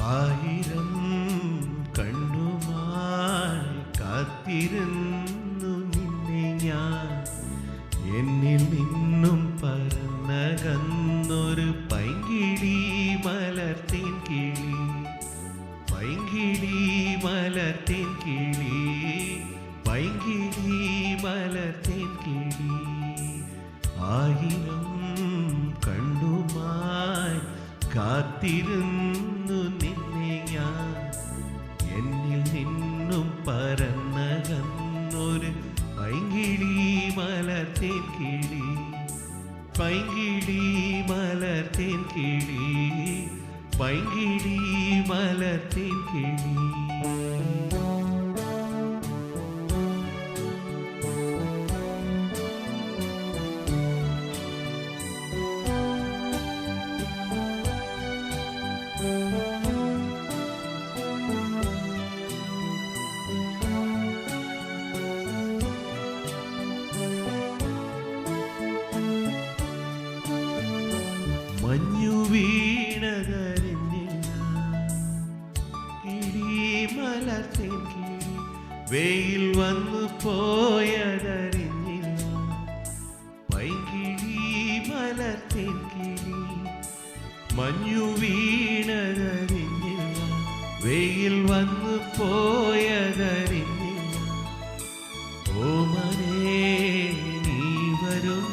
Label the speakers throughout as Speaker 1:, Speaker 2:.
Speaker 1: ആയിരം കണ്ണുമായി കാത്തിരുന്നു നിന്നെ ഞാൻ. എന്നിൽ നിന്നും പറന്നകന്നൊരു പൈങ്കിളി മലർത്തിൻ കിളി, പൈങ്കിളി മലർത്തിൻ കിളി, പൈങ്കിളി മലർത്തിൻ കിളി. ആയിരം കണ്ണുമായി കാത്തിരുന്നു നിന്നെ ഞാൻ. എന്നിൽ നിന്നും പറന്നകന്നൊരു പൈങ്കിളി മലർത്തിൻ കിളി, പൈങ്കിളി മലർത്തിൻ കിളി, പൈങ്കിളി മലർത്തിൻ കിളി. മഞ്ഞു വീണതറിഞ്ഞില്ല കിളി മലർത്തിൻ കിളി, വെയിൽ വന്നു പോയതറിഞ്ഞില്ല പൈങ്കിളി മലർത്തിൻ കിളി. മഞ്ഞു വീണതറിഞ്ഞില്ല, വെയിൽ വന്നു പോയതറിഞ്ഞില്ല. ഓമനേ നീ വരും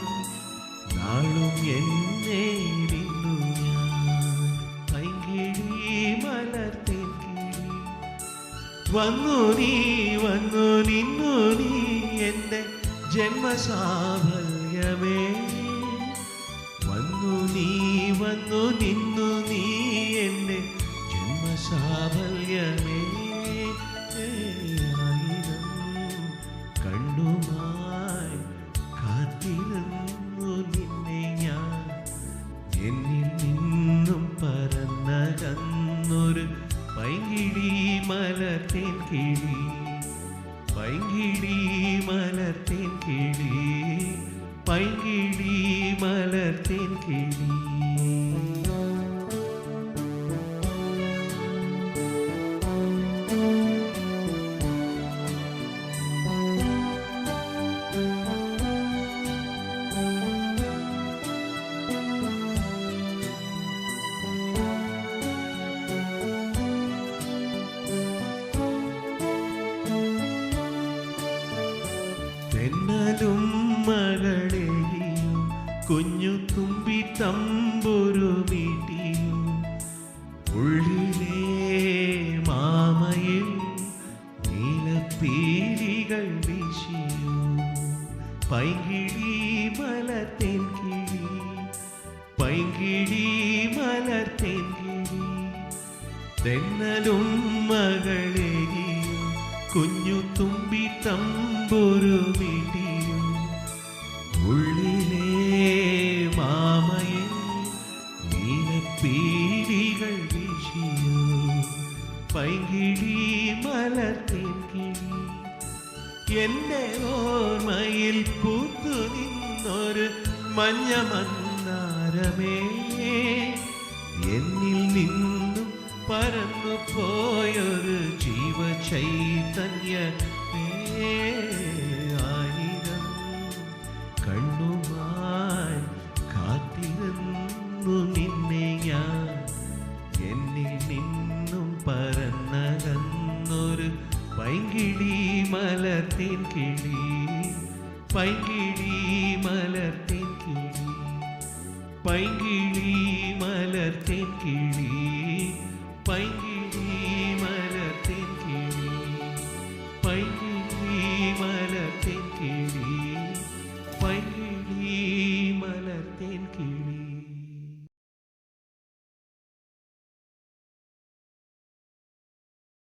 Speaker 1: നാളും എന്നെ വന്നു നീ വന്നു നിന്നു നീ എൻ്റെ ജന്മസാഫല്യമേ. വന്നു നീ വന്നു നിന്നു നീ എൻ്റെ ജന്മസാഫല്യമേ. ആയിരം കണ്ണുമായി കാത്തിരുന്നു നിന്നെ ഞാൻ. എന്നിൽ നിന്നും പറന്നകന്നൊരു പൈങ്കിളി മലർത്തിൻ കിളി, പൈങ്കിളി മലർത്തിൻ കിളി, പൈങ്കിളി മലർത്തിൻ കിളി. തെന്നലും മകളെയും കുഞ്ഞു തുമ്പി തമ്പുരു മീട്ടിയും ഉള്ളിലെ മാമയിൽ നീലപ്പീലികൾ വീശിയും പൈങ്കിളി മലർത്തിൻ കിളി, പൈങ്കിളി മലർത്തിൻ കിളി. തെന്നലും മകളെയും കുഞ്ഞു തുമ്പി തമ്പുരു മീട്ടിയും ഉള്ളിലെ മാമയിൽ നീലപ്പീലികൾ വീശിയോ പൈങ്കിളി മലർത്തിൻ കിളി. എൻ്റെ ഓർമ്മയിൽ പൂത്തു നിന്നൊരു മഞ്ഞ മന്ദാരമേ, എന്നിൽ നിന്നും പറന്നു പോയൊരു ജീവചൈതന്യമേ. ആയിരം കണ്ണുമായി കാത്തിരുന്നു നിന്നെ ഞാൻ. എന്നിൽ നിന്നും പറന്നകന്നൊരു പൈങ്കിളി മലർത്തിൻ കിളി, പൈങ്കിളി മലർത്തിൻ കിളി, പൈങ്കിളി മലർത്തിൻ കിളി.